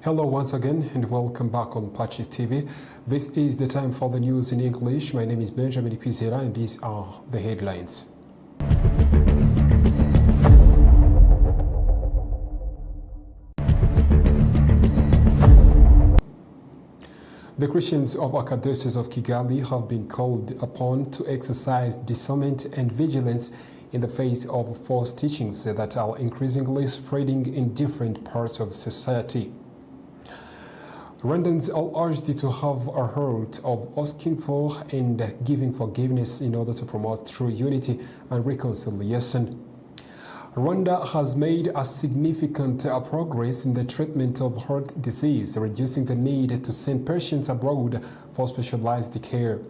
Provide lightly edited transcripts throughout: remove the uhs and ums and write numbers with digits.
Hello once again and welcome back on PACIS TV. This is the time for the news in English. My name is Benjamin Kwizera and these are the headlines. The Christians of Archdiocese of Kigali have been called upon to exercise discernment and vigilance in the face of false teachings that are increasingly spreading in different parts of society. Rwandans are urged to have a heart of asking for and giving forgiveness in order to promote true unity and reconciliation. Rwanda has made a significant progress in the treatment of heart disease, reducing the need to send patients abroad for specialized care.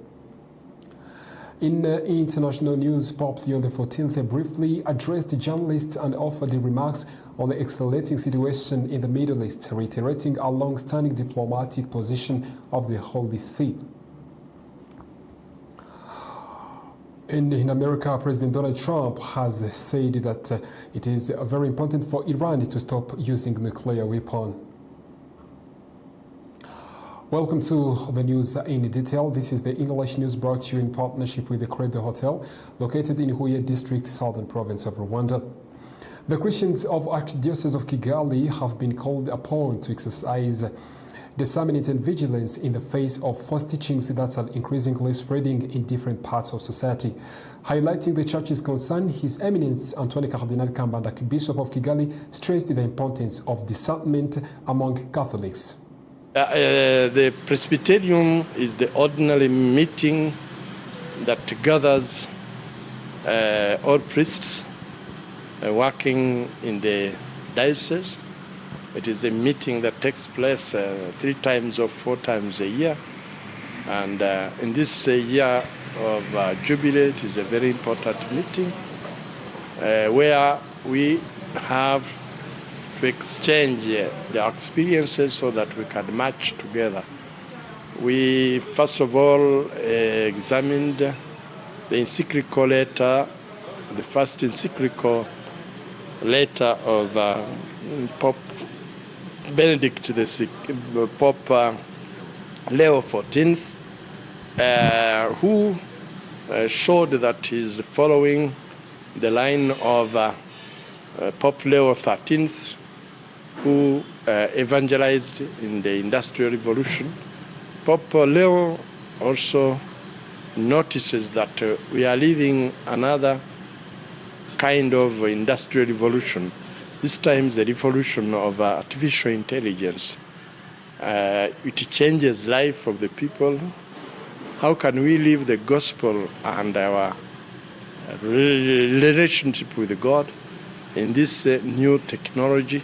In international news, Pope Leo XIV briefly addressed journalists and offered remarks on the escalating situation in the Middle East, reiterating a long-standing diplomatic position of the Holy See. In America, President Donald Trump has said that it is very important for Iran to stop using nuclear weapons. Welcome to the news in detail. This is the English news brought to you in partnership with the CREDO Hotel, located in Huye District, Southern Province of Rwanda. The Christians of Archdiocese of Kigali have been called upon to exercise discernment and vigilance in the face of false teachings that are increasingly spreading in different parts of society. Highlighting the church's concern, His Eminence Antoine Cardinal Kambanda, Bishop of Kigali, stressed the importance of discernment among Catholics. The Presbyterium is the ordinary meeting that gathers all priests working in the diocese. It is a meeting that takes place 3 times or 4 times a year. And in this year of Jubilee, it is a very important meeting where we have to exchange their experiences so that we can match together. We first of all examined the encyclical letter, the first encyclical letter of Pope Benedict XVI, Pope Leo XIV, who showed that he's following the line of Pope Leo XIII, who evangelized in the Industrial Revolution. Pope Leo also notices that we are living another kind of industrial revolution, this time the revolution of artificial intelligence. It changes life of the people. How can we live the gospel and our relationship with God in this new technology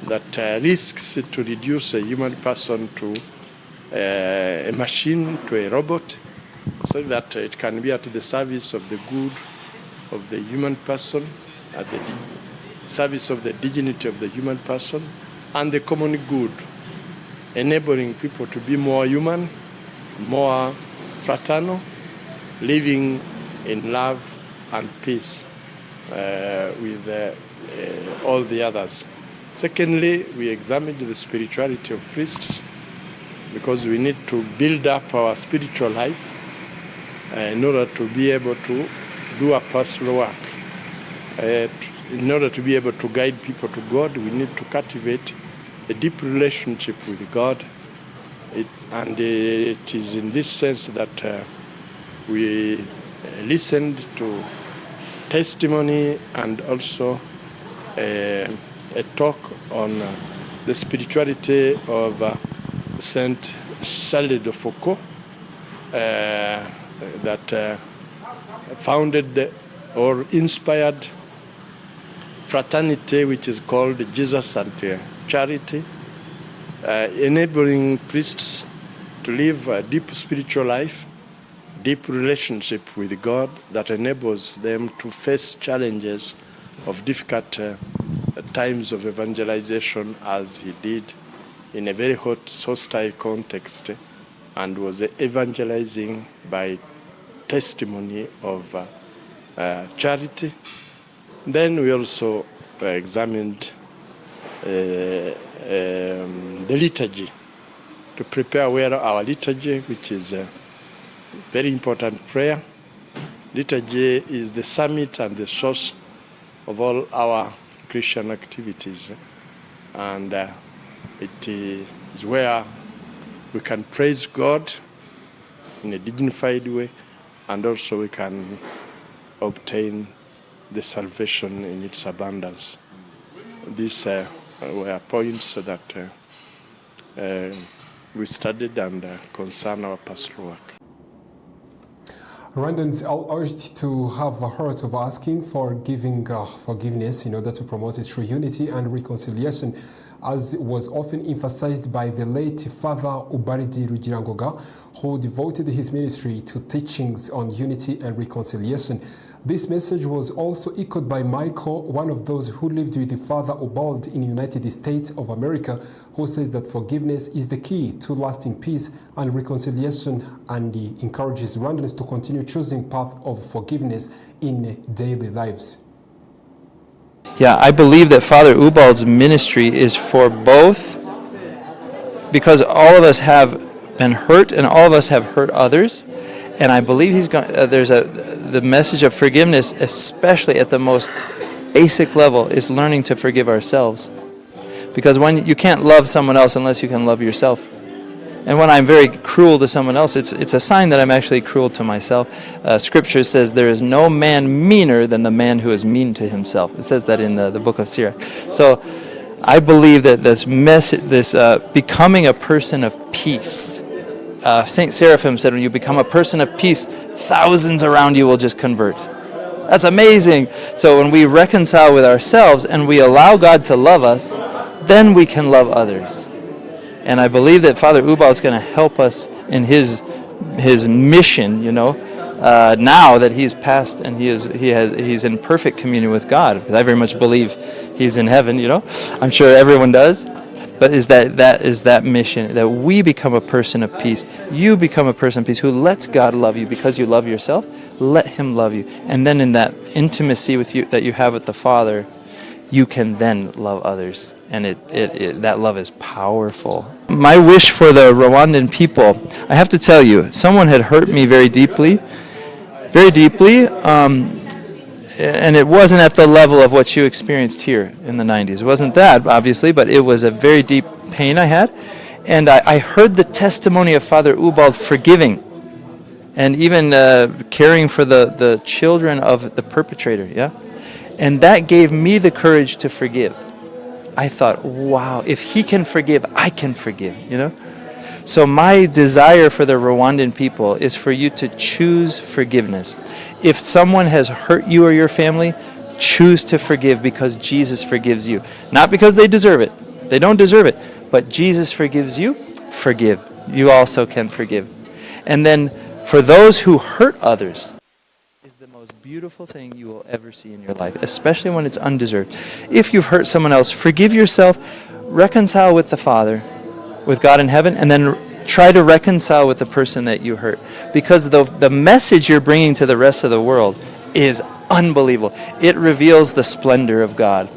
that risks to reduce a human person to a machine, to a robot, so that it can be at the service of the good of the human person, at the service of the dignity of the human person, and the common good, enabling people to be more human, more fraternal, living in love and peace with all the others. Secondly, we examined the spirituality of priests because we need to build up our spiritual life in order to be able to do a pastoral work. In order to be able to guide people to God, we need to cultivate a deep relationship with God. And it is in this sense that we listened to testimony and also a talk on the spirituality of Saint Charles de Foucault that founded or inspired fraternity, which is called Jesus and Charity, enabling priests to live a deep spiritual life, deep relationship with God that enables them to face challenges of difficult times of evangelization, as he did in a very hostile context, and was evangelizing by testimony of charity. Then we also examined the liturgy, to prepare well our liturgy, which is a very important prayer. Liturgy is the summit and the source of all our Christian activities, and it is where we can praise God in a dignified way, and also we can obtain the salvation in its abundance. These were points that we studied and concern our pastoral work. Rwandans are urged to have a heart of asking for forgiveness in order to promote it through unity and reconciliation, as was often emphasized by the late Father RY'IGITANGAZAMAKURU, who devoted his ministry to teachings on unity and reconciliation. This message was also echoed by Michael, one of those who lived with the Father Ubald in the United States of America, who says that forgiveness is the key to lasting peace and reconciliation, and he encourages Rwandans to continue choosing path of forgiveness in daily lives. Yeah, I believe that Father Ubald's ministry is for both, because all of us have been hurt and all of us have hurt others. And I believe he's going. The message of forgiveness, especially at the most basic level, is learning to forgive ourselves. Because when you can't love someone else unless you can love yourself. And when I'm very cruel to someone else, it's a sign that I'm actually cruel to myself. Scripture says there is no man meaner than the man who is mean to himself. It says that in the book of Sirach. So I believe that this message, becoming a person of peace. Saint Seraphim said, when you become a person of peace, thousands around you will just convert. That's amazing. So when we reconcile with ourselves and we allow God to love us, then we can love others. And I believe that Father Ubald is going to help us in his mission, now that he's passed and he's in perfect communion with God. Because I very much believe he's in heaven, I'm sure everyone does. But is that mission, that we become a person of peace. You become a person of peace who lets God love you because you love yourself. Let him love you. And then in that intimacy with you that you have with the Father, you can then love others. And that love is powerful. My wish for the Rwandan people, I have to tell you, someone had hurt me very deeply. Very deeply. And it wasn't at the level of what you experienced here in the 90s. It wasn't that, obviously, but it was a very deep pain I had. And I heard the testimony of Father Ubald forgiving and even caring for the children of the perpetrator, yeah? And that gave me the courage to forgive. I thought, wow, if he can forgive, I can forgive, So my desire for the Rwandan people is for you to choose forgiveness. If someone has hurt you or your family, choose to forgive because Jesus forgives you. Not because they deserve it. They don't deserve it. But Jesus forgives you, forgive. You also can forgive. And then for those who hurt others, is the most beautiful thing you will ever see in your life, especially when it's undeserved. If you've hurt someone else, forgive yourself, reconcile with the Father, with God in heaven, and then try to reconcile with the person that you hurt. Because the message you're bringing to the rest of the world is unbelievable. It reveals the splendor of God.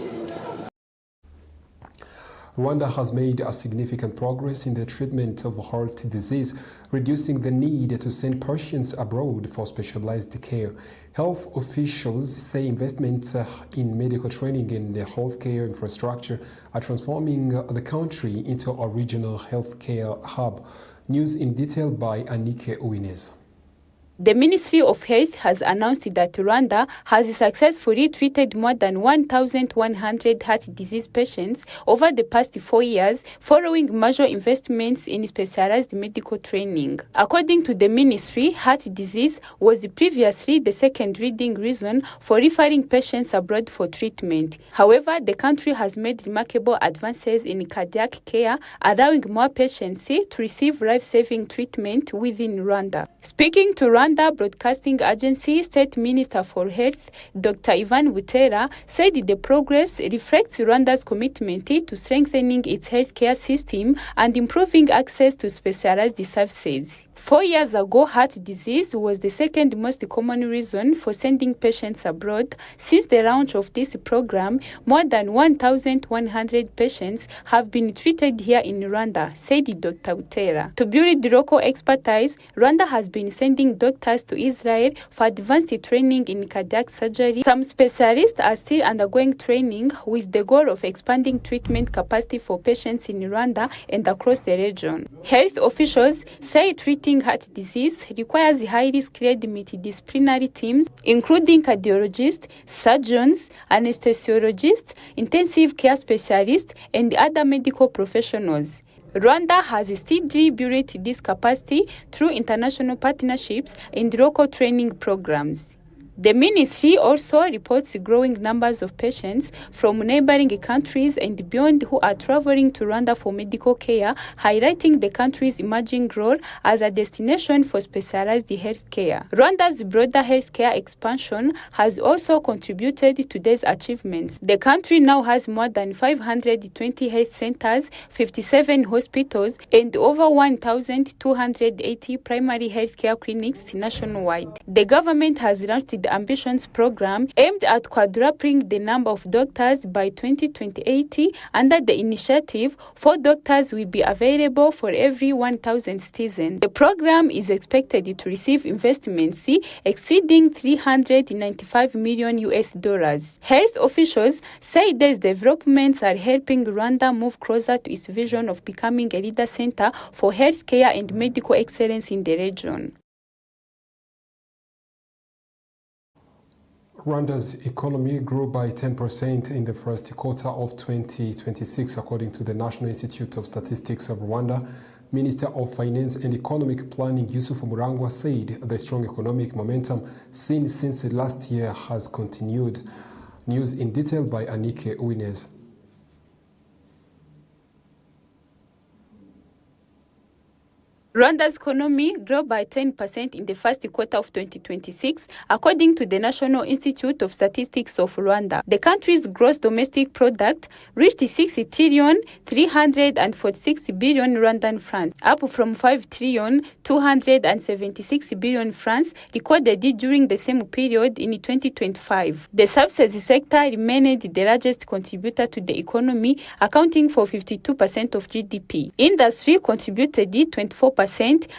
Rwanda has made a significant progress in the treatment of heart disease, reducing the need to send patients abroad for specialized care. Health officials say investments in medical training and the healthcare infrastructure are transforming the country into a regional healthcare hub. News in detail by Anike Uwinez. The Ministry of Health has announced that Rwanda has successfully treated more than 1,100 heart disease patients over the past 4 years, following major investments in specialized medical training. According to the ministry, heart disease was previously the second leading reason for referring patients abroad for treatment. However, the country has made remarkable advances in cardiac care, allowing more patients to receive life-saving treatment within Rwanda. Speaking to Rwanda Rwanda Broadcasting Agency State Minister for Health, Dr. Ivan Butera, said the progress reflects Rwanda's commitment to strengthening its healthcare system and improving access to specialized services. 4 years ago, heart disease was the second most common reason for sending patients abroad. Since the launch of this program, more than 1,100 patients have been treated here in Rwanda, said Dr. Butera. To build local expertise, Rwanda has been sending doctors to Israel for advanced training in cardiac surgery. Some specialists are still undergoing training with the goal of expanding treatment capacity for patients in Rwanda and across the region. Health officials say treating heart disease requires highly skilled multidisciplinary teams, including cardiologists, surgeons, anesthesiologists, intensive care specialists, and other medical professionals. Rwanda has steadily built this capacity through international partnerships and local training programs. The ministry also reports growing numbers of patients from neighboring countries and beyond who are traveling to Rwanda for medical care, highlighting the country's emerging role as a destination for specialized healthcare. Rwanda's broader healthcare expansion has also contributed to these achievements. The country now has more than 520 health centers, 57 hospitals, and over 1,280 primary healthcare clinics nationwide. The government has launched the Ambitions program aimed at quadrupling the number of doctors by 2028. Under the initiative, 4 doctors will be available for every 1,000 citizens. The program is expected to receive investments exceeding $395 million. Health officials say these developments are helping Rwanda move closer to its vision of becoming a leader center for healthcare and medical excellence in the region. Rwanda's economy grew by 10% in the first quarter of 2026, according to the National Institute of Statistics of Rwanda. Minister of Finance and Economic Planning Yusuf Murangwa said the strong economic momentum seen since last year has continued. News in detail by Anike Uwinez. Rwanda's economy grew by 10% in the first quarter of 2026, according to the National Institute of Statistics of Rwanda. The country's gross domestic product reached 6,346 billion Rwandan francs, up from 5,276 billion francs recorded during the same period in 2025. The services sector remained the largest contributor to the economy, accounting for 52% of GDP. Industry contributed 24%.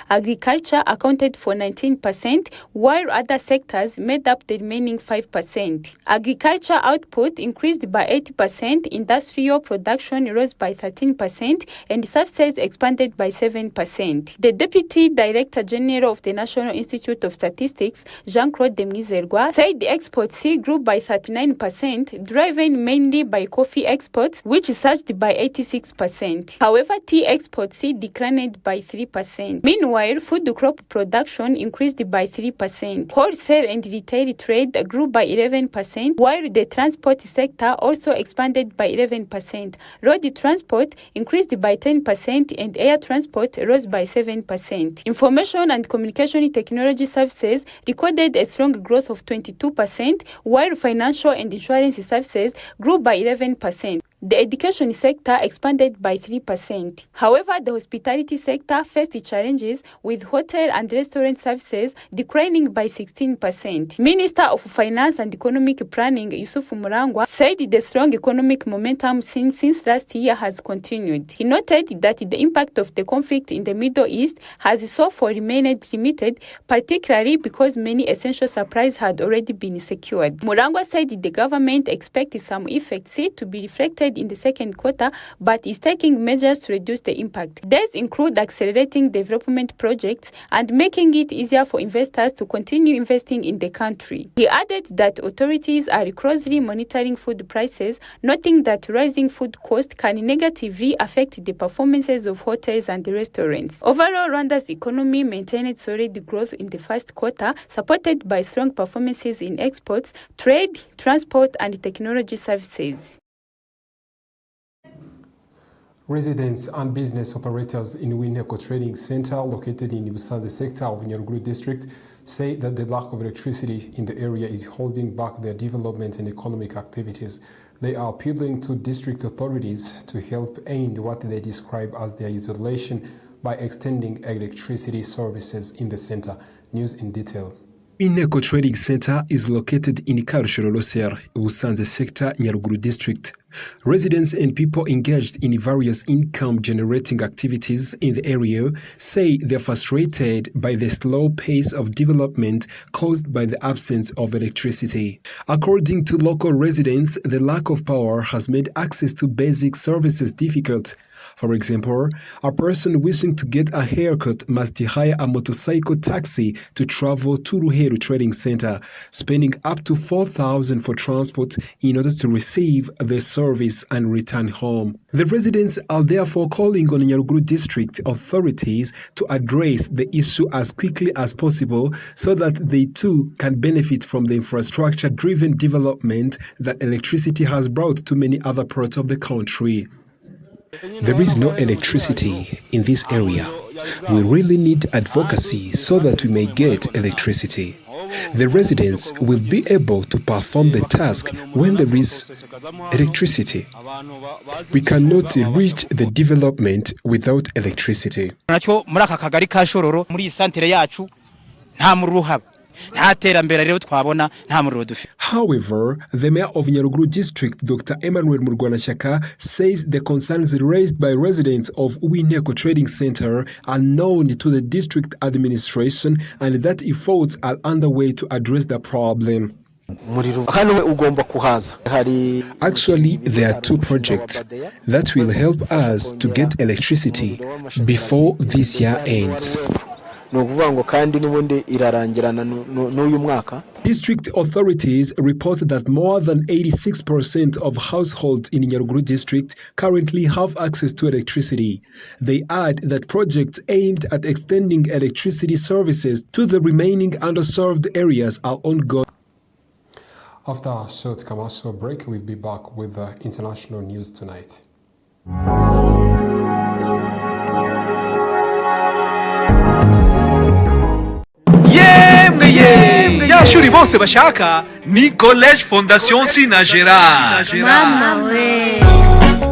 Agriculture accounted for 19%, while other sectors made up the remaining 5%. Agriculture output increased by 80%, industrial production rose by 13%, and services expanded by 7%. The Deputy Director General of the National Institute of Statistics, Jean-Claude Mwizerwa, said the exports grew by 39%, driven mainly by coffee exports, which surged by 86%. However, tea exports declined by 3%. Meanwhile, food crop production increased by 3%. Wholesale and retail trade grew by 11%, while the transport sector also expanded by 11%. Road transport increased by 10% and air transport rose by 7%. Information and communication technology services recorded a strong growth of 22%, while financial and insurance services grew by 11%. The education sector expanded by 3%. However, the hospitality sector faced challenges, with hotel and restaurant services declining by 16%. Minister of Finance and Economic Planning Yusuf Murangwa said the strong economic momentum seen since last year has continued. He noted that the impact of the conflict in the Middle East has so far remained limited, particularly because many essential supplies had already been secured. Murangwa said the government expects some effects to be reflected in the second quarter, but is taking measures to reduce the impact. These include accelerating development projects and making it easier for investors to continue investing in the country. He added that authorities are closely monitoring food prices, noting that rising food costs can negatively affect the performances of hotels and restaurants. Overall, Rwanda's economy maintained solid growth in the first quarter, supported by strong performances in exports, trade, transport, and technology services. Residents and business operators in Wineko Trading Center, located in Usanze sector of Nyaruguru district, say that the lack of electricity in the area is holding back their development and economic activities. They are appealing to district authorities to help end what they describe as their isolation by extending electricity services in the center. News in detail. INECO Trading Center is located in Karushoro-Loser, Busanze Sector, Nyaruguru District. Residents and people engaged in various income-generating activities in the area say they're frustrated by the slow pace of development caused by the absence of electricity. According to local residents, the lack of power has made access to basic services difficult. For example, a person wishing to get a haircut must hire a motorcycle taxi to travel to Ruheru Trading Center, spending up to 4,000 for transport in order to receive the service and return home. The residents are therefore calling on Nyaruguru District authorities to address the issue as quickly as possible so that they too can benefit from the infrastructure-driven development that electricity has brought to many other parts of the country. There is no electricity in this area. We really need advocacy so that we may get electricity. The residents will be able to perform the task when there is electricity. We cannot reach the development without electricity. However, the mayor of Nyaruguru District, Dr. Emmanuel Murwanashyaka, says the concerns raised by residents of INECO Trading Center are known to the district administration and that efforts are underway to address the problem. Actually, there are two projects that will help us to get electricity before this year ends. District authorities report that more than 86% of households in Nyaruguru District currently have access to electricity. They add that projects aimed at extending electricity services to the remaining underserved areas are ongoing. After a short commercial break, we'll be back with the international news tonight. Yashuri bose bashaka ni College Fondation Sinagera. Mama we.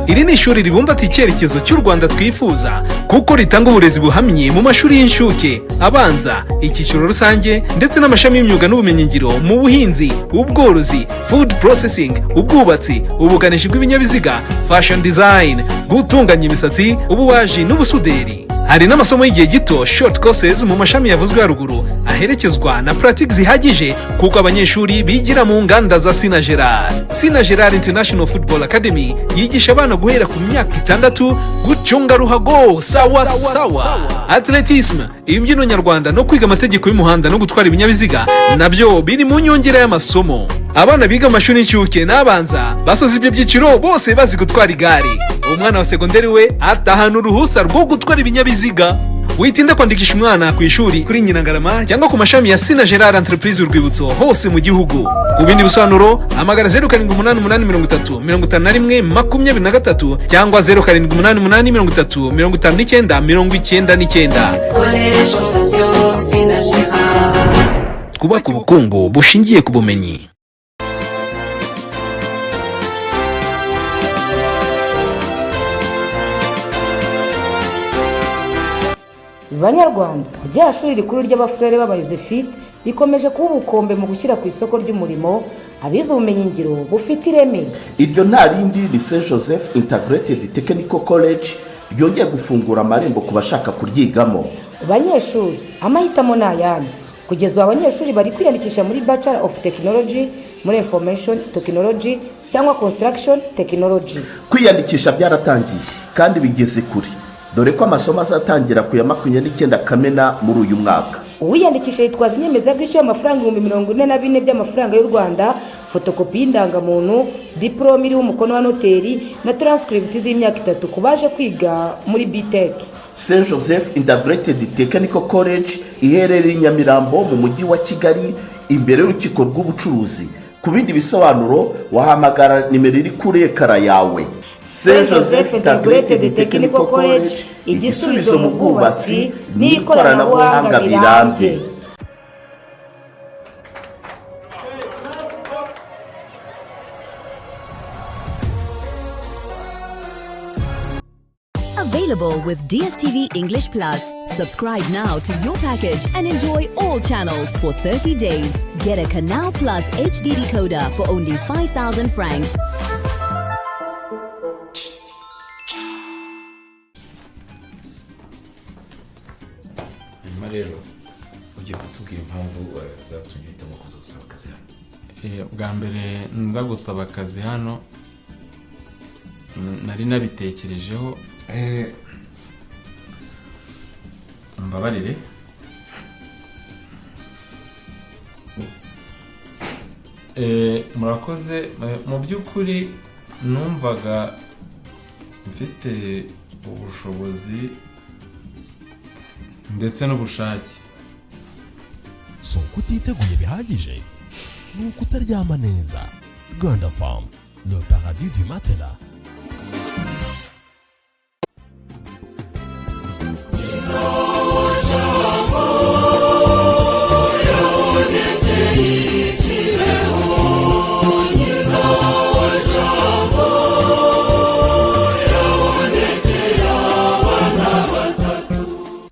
Iri ni ishuri ribumbata icyerekezo cy'u Rwanda twifuza kuko ritanga uburezi buhamye mu mashuri y'inshuke, abanza, icyiciro rusange ndetse n'amashami y'imyuga n'ubumenyingiro mu buhinzi, ubworozi, food processing, ubwubatsi, ubuganishi bw'ibinyabiziga, fashion design, gutunganya imisatsi, ububaji n'ubusuderi. Hari n'amasomo y'igihe gito short courses mu mashami yavuzwe haruguru aherekezwa na practice zihagije kuko abanyeshuri bigira mu nganda za Sinagera International Football Academy yigisha abana guhera ku myaka 6 gucunga ruhago sawa atletisme, imbyino nyarwanda no kwiga amategeko y'umuhanda no gutwara ibinyabiziga nabyo biri mu nyongera y'amasomo. Abana biga amashuri y'incuke n'abanza basoza ibyo byiciro bose bazi gutwara igare. Umwana wa segonderi we atahana uruhusa rwo gutwara ibinyabiziga. Witinda kwandikisha umwana ku ishuri kuri Nyinangarama cyangwa ku mashami ya Sinagera Entreprise Urwibutso hose mu gihugu. Ku bindi bisobanuro hamagara 0788535123 cyangwa 0788535999. Twubaka ubukungu bushingiye ku bumenyi. Banyarwanda, rya shuri rikuru ry'abafurere b'abayozefite rikomeje kuba ubukombe mu gushyira ku isoko ry'umurimo abize ubumenyingiro bufite ireme. Iryo nta rindi ni St Joseph Integrated Technical College ryongeye gufungura amarembo ku bashaka kuryigamo. Banyeshuri, amahitamo ni ayanyu. Kugeza abanyeshuri bari kwiyandikisha muri Bachelor of Technology, muri Information Technology cyangwa Construction Technology. Kwiyandikisha byaratangiye kandi bigeze kuri. Dore ko amasomo azatangira ku ya 29 Kamena muri uyu mwaka. Uwiyandikisha yitwaza inyemezabwishyu y'amafaranga 44,000 by'amafaranga y'u Rwanda, fotokopi y'indangamuntu, diplome iriho umukono wa noteri na transcript z'imyaka 3 kubaje kwiga muri BTech. St Joseph Integrated Technical College iherereye Nyamirambo mu mujyi wa Kigali imbere y'urukiko rw'ubucuruzi. Ku bindi bisobanuro wahamagara nimero iri kuri ekara yawe. St Joseph Integrated Technical College, igisubizo mu bwubatsi n'ikoranabuhanga birambye. Available with DSTV English Plus. Subscribe now to your package and enjoy all channels for 30 days. Get a Canal Plus HD decoder for only 5,000 francs. Rero ugiye kutubwira impamvu zatumye uhitamo kuza gusaba akazi hano. Bwa mbere nza gusaba akazi hano nari nabitekerejeho mbabarire murakoze mu by'ukuri numvaga mfite ubushobozi ndetse n'ubushake. So kutiteguye bihagije ni ukutaryama neza. Rwanda Farm, le paradis du matelas.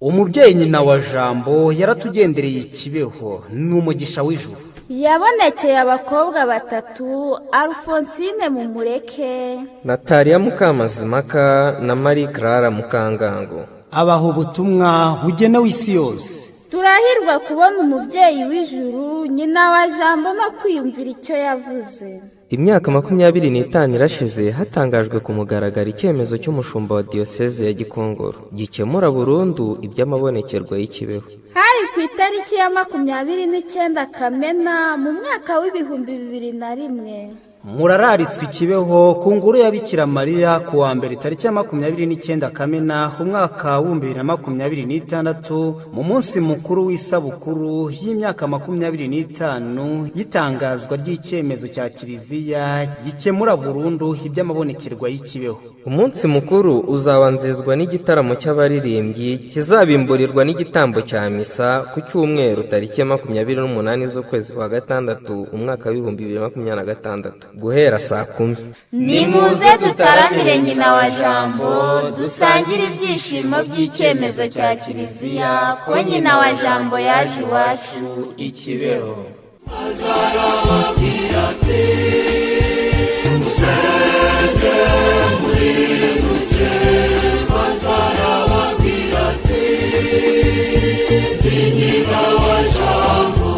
Umubyeyi nyina wa Jambo yaratugendereye Kibeho n'umugisha w'ijuru. Yabonekeye abakobwa batatu, Alphonsine Mumureke, Natalia Mukamazimaka na Marie Clara Mukangango. Abaho ubutumwa bugenewe isi yose. Turahirwa kubona umubyeyi w'ijuru nyina wa Jambo no kwiyumvira icyo yavuze. Imyaka 25 irashize hatangajwe ku mugaragaro icyemezo cy'umushumba wa diocese ya Gikongoro gikemura burundu iby'amabonekerwa y'Ikibeho. Hari ku itariki ya 29 Kamena mu mwaka w'ibihumbi 2001. Murararitswe Kibeho ku nguru ya Bikira Mariya ku wa mbere tariki ya 29 Kamena umwaka wa 2026 mu munsi mukuru w'isabukuru y'imyaka 25 yitangazwa ry'icyemezo cya Kiliziya gikemura burundu iby'amabonekerwa y'Ikibeho. Umunsi mukuru uzabanzizwa n'igitaramo cy'abaririmbyi kizabimburirwa n'igitambo cya misa ku cyumweru tariki ya 28 z'ukwezi kwa gatandatu umwaka wa 2026 guhera saa 10. Nimuze tutaramire nyina wa Jambo dusangire ibyishimo by'icyemezo cya Kiliziya ko nyina wa Jambo yaje iwacu Ikibeho. Azarababwira ati musenge muri ruke. Azarababwira ati nyina wa Jambo.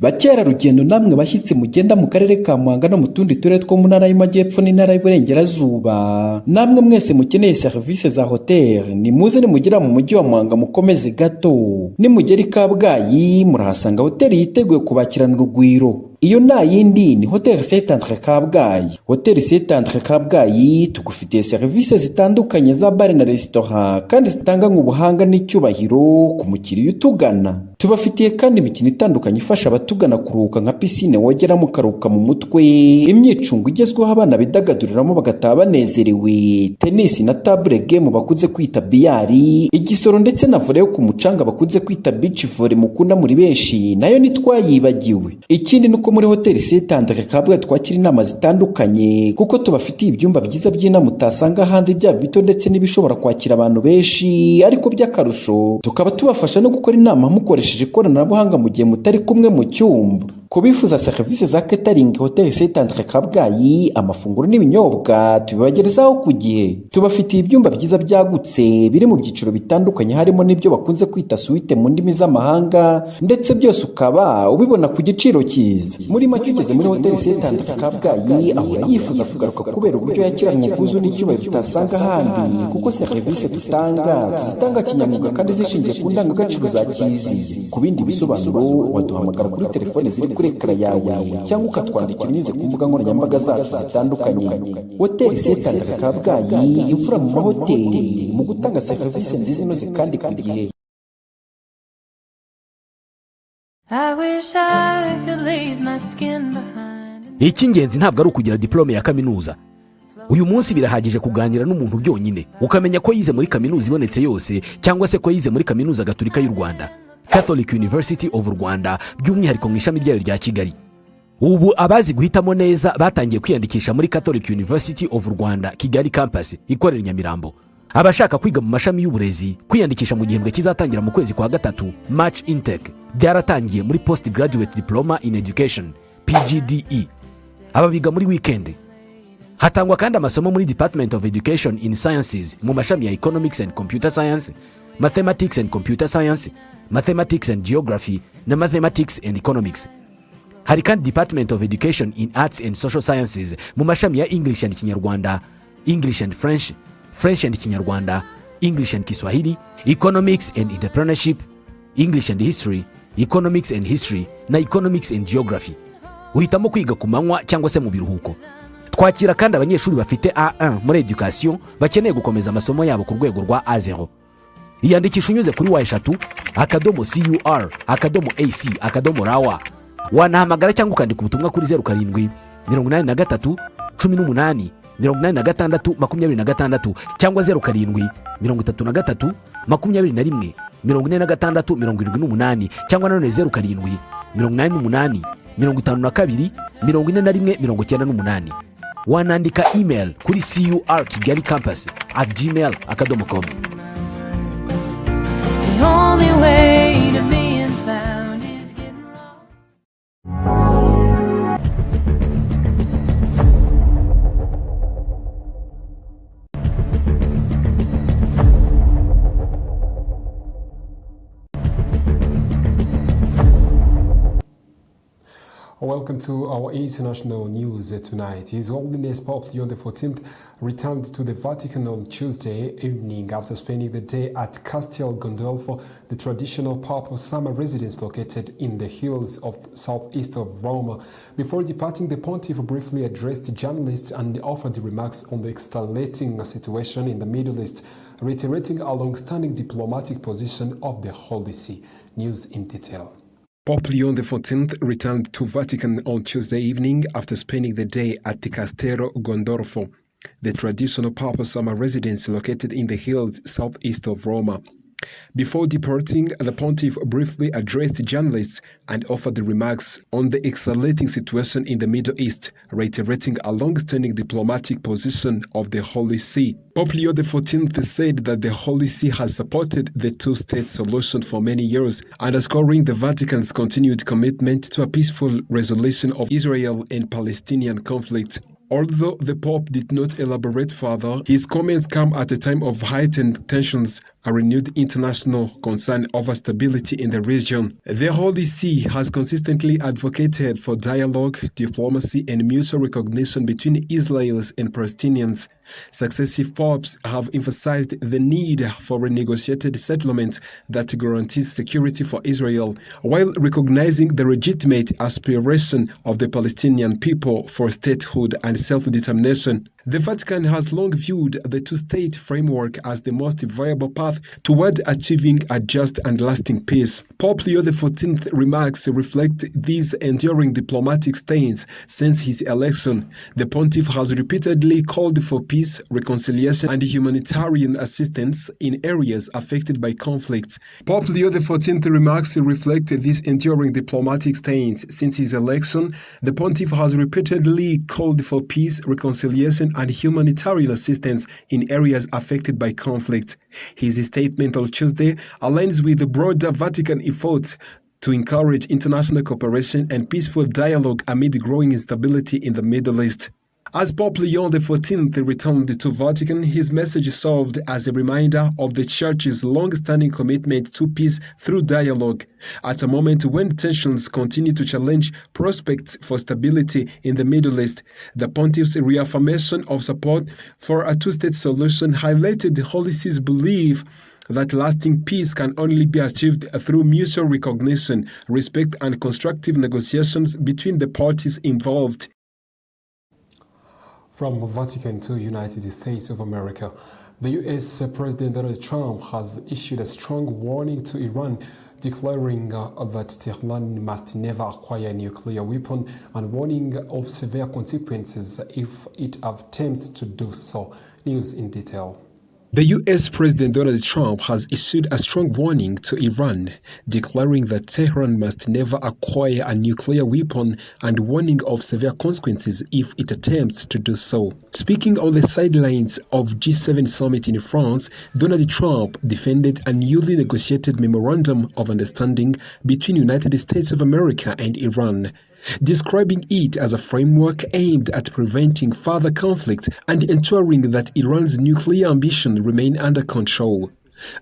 Bakerarugendo namwe bashyitsi mugenda mu karere ka Muhanga no mu tundi turere two mu ntara y'Amajyepfo n'intara y'Iburengerazuba, namwe mwese mukeneye serivisi za hoteli nimuze nimugera mu mujyi wa Muhanga mukomeze gato. Nimugera i Kabgayi murahasanga hoteli yiteguye kubakirana urugwiro. Iyo nta yindi ni Hotel Saint-Andre Kabgayi. Hotel Saint-Andre Kabgayi tugufitiye serivisi zitandukanye za bar na restaurant kandi zitanga ubuhanga n'icyubahiro ku mukiriya utugana. Tubafitiye kandi imikino itandukanye ifasha abatugana kuruhuka nka piscine wogeramo karuka mu mutwe, imyicungo igezweho abana bidagaduriramo bagataha banezerewe, tennis na table game bakunze kwita biyari, igisoro ndetse na volley yo ku mucanga bakunze kwita beach volley mukunda muri benshi nayo nitwayibagiwe. Ikindi nuko muri Hotel Saint-Andre Kabgayi twakira inama zitandukanye kuko tubafitiye ibyumba byiza by'inama utasanga ahandi byaba bito ndetse n'ibishobora kwakira abantu benshi ariko by'akarusho tukaba tubafasha no gukora inama mukoresheje ikoranabuhanga mu gihe mutari kumwe mu cyumba. Kubifuza serivisi za catering Hotel Saint-Andre Kabgayi amafunguro n'ibinyobwa tubibagerezaho ku gihe. Tubafitiye ibyumba byiza byagutse biri mu byiciro bitandukanye harimo n'ibyo bakunze kwita suite mu ndimi z'amahanga ndetse byose ukaba ubibona ku giciro cyiza. Muri make ugeze muri Hotel Saint-Andre Kabgayi ahora yifuza kugaruka kubera uburyo yakiranwe ubwuzu n'icyubahiro tutasanga ahandi kuko serivisi tuzitanga kinyamwuga kandi zishingiye ku ndangagaciro za kizizi. Ku bindi bisobanuro waduhamagara kuri telefone ziri kuri ekara yawe cyangwa ukatwandikira unyuze ku mbuga nkoranyambaga zacu zitandukanye. Hotel Saint-Andre Kabgayi imfura mu mahoteli mu gutanga serivisi nziza inoze kandi ku gihe. Icy'ingenzi ntabwo ari ukugira diplome ya kaminuza. Uyu munsi birahagije kuganira n'umuntu byonyine ukamenya ko yize muri kaminuza ibonetse yose cyangwa se ko yize muri kaminuza Gatolika y'u Rwanda, Catholic University of Rwanda, by'umwihariko mu ishami ryayo rya Kigali. ubu abazi guhitamo neza batangiye kwiyandikisha muri Catholic University of Rwanda Kigali campus ikorera Nyamirambo. Abashaka kwiga mu mashami y'uburezi kwiyandikisha mu gihembwe kizatangira mu kwezi kwa gatatu March intake byaratangiye muri postgraduate diploma in education PGDE. Aba biga muri weekend. Hatangwa kandi amasomo muri Department of Education in Sciences mu mashami ya Economics and Computer Science, Mathematics and Computer Science, Mathematics and Geography na Mathematics and Economics. Hari kandi Department of Education in Arts and Social Sciences mu mashami ya English and Kinyarwanda, English and French, French and Kinyarwanda, English and Kiswahili, Economics and Entrepreneurship, English and History, Economics and History na Economics and Geography. Uhitamo kwiga ku manywa cyangwa se mu biruhuko. Twakira kandi abanyeshuri bafite A1 muri education bakeneye gukomeza amasomo yabo ku rwego rwa A0. Iyandikisha unyuze kuri wa@CUR.AC.RW. Wanahamagara cyangwa ukandika ubutumwa kuri 07 83 18 86 26 cyangwa 07 33 21 46 78 cyangwa none 07 88 52 41 98. Wanandika email kuri curkigalcampus@gmail.com. The only way to being found is getting lost. Welcome to our international news tonight. His Holiness Pope Leo XIV returned to the Vatican on Tuesday evening after spending the day at Castel Gandolfo, the traditional papal summer residence located in the hills of southeast of Rome. Before departing, the pontiff briefly addressed journalists and offered remarks on the escalating situation in the Middle East, reiterating a long-standing diplomatic position of the Holy See. News in detail. Pope Leo XIV returned to Vatican on Tuesday evening after spending the day at the Castello Gandolfo, the traditional papal summer residence located in the hills southeast of Rome. Before departing, the pontiff briefly addressed journalists and offered remarks on the escalating situation in the Middle East, reiterating a long-standing diplomatic position of the Holy See. Pope Leo XIV said that the Holy See has supported the two-state solution for many years, underscoring the Vatican's continued commitment to a peaceful resolution of Israel and Palestinian conflict. Although the Pope did not elaborate further, his comments come at a time of heightened tensions, a renewed international concern over stability in the region. The Holy See has consistently advocated for dialogue, diplomacy, and mutual recognition between Israelis and Palestinians. Successive popes have emphasized the need for renegotiated settlement that guarantees security for Israel, while recognizing the legitimate aspiration of the Palestinian people for statehood and self-determination. The Vatican has long viewed the two-state framework as the most viable path toward achieving a just and lasting peace. Pope Leo XIV remarks reflect these enduring diplomatic stains since his election. The pontiff has repeatedly called for peace, reconciliation, and humanitarian assistance in areas affected by conflict. Pope Leo XIV remarks reflect these enduring diplomatic stains since his election. The pontiff has repeatedly called for peace, reconciliation, and humanitarian assistance in areas affected by conflict. His statement on Tuesday aligns with the broader Vatican efforts to encourage international cooperation and peaceful dialogue amid growing instability in the Middle East. As Pope Leo XIV returned to Vatican, his message served as a reminder of the Church's long-standing commitment to peace through dialogue. At a moment when tensions continue to challenge prospects for stability in the Middle East, the Pontiff's reaffirmation of support for a two-state solution highlighted the Holy See's belief that lasting peace can only be achieved through mutual recognition, respect, and constructive negotiations between the parties involved. From Vatican to United States of America, the U.S. President Donald Trump has issued a strong warning to Iran, declaring that Tehran must never acquire a nuclear weapon and warning of severe consequences if it attempts to do so. News in detail. The US President Donald Trump has issued a strong warning to Iran, declaring that Tehran must never acquire a nuclear weapon and warning of severe consequences if it attempts to do so. Speaking on the sidelines of G7 summit in France, Donald Trump defended a newly negotiated memorandum of understanding between United States of America and Iran, describing it as a framework aimed at preventing further conflict and ensuring that Iran's nuclear ambition remain under control.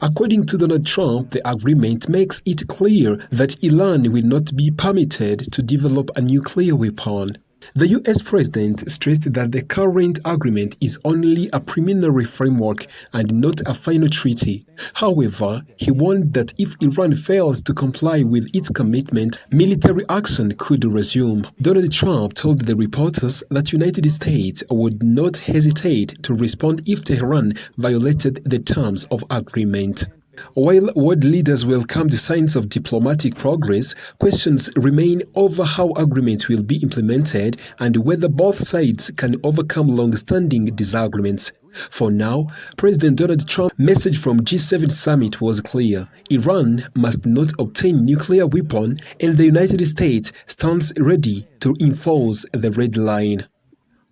According to Donald Trump, the agreement makes it clear that Iran will not be permitted to develop a nuclear weapon. The US president stressed that the current agreement is only a preliminary framework and not a final treaty. However, he warned that if Iran fails to comply with its commitment, military action could resume. Donald Trump told the reporters that the United States would not hesitate to respond if Tehran violated the terms of agreement. While world leaders welcome the signs of diplomatic progress, questions remain over how agreement will be implemented and whether both sides can overcome long-standing disagreements. For now, President Donald Trump's message from G7 summit was clear. Iran must not obtain nuclear weapon and the United States stands ready to enforce the red line.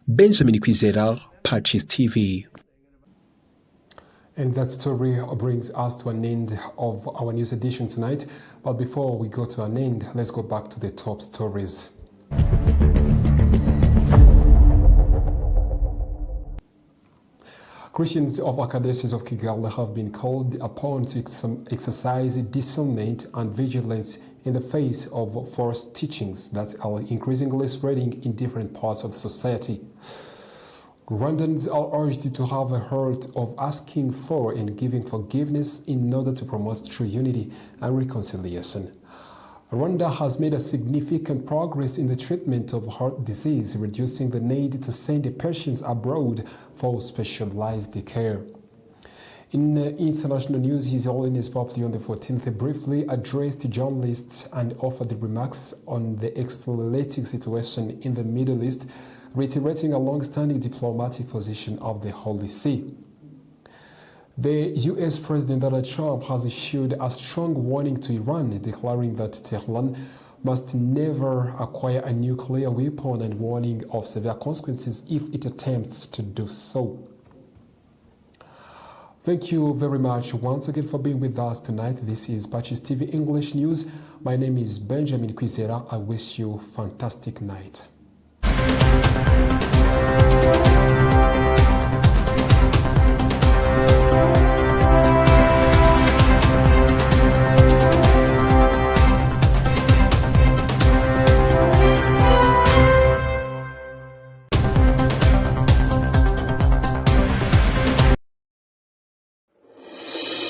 Benjamin Kwizera, PACIS TV. And that story brings us to an end of our news edition tonight. But before we go to an end, let's go back to the top stories. Christians of Archdiocese of Kigali have been called upon to exercise discernment and vigilance in the face of false teachings that are increasingly spreading in different parts of society. Rwandans are urged to have a heart of asking for and giving forgiveness in order to promote true unity and reconciliation. Rwanda has made a significant progress in the treatment of heart disease, reducing the need to send the patients abroad for specialized care. In international news, His Holiness Pope Leo XIV briefly addressed journalists and offered remarks on the escalating situation in the Middle East, reiterating a long-standing diplomatic position of the Holy See. The US President Donald Trump has issued a strong warning to Iran, declaring that Tehran must never acquire a nuclear weapon and warning of severe consequences if it attempts to do so. Thank you very much once again for being with us tonight. This is PACIS TV English News. My name is Benjamin Kwizera. I wish you a fantastic night.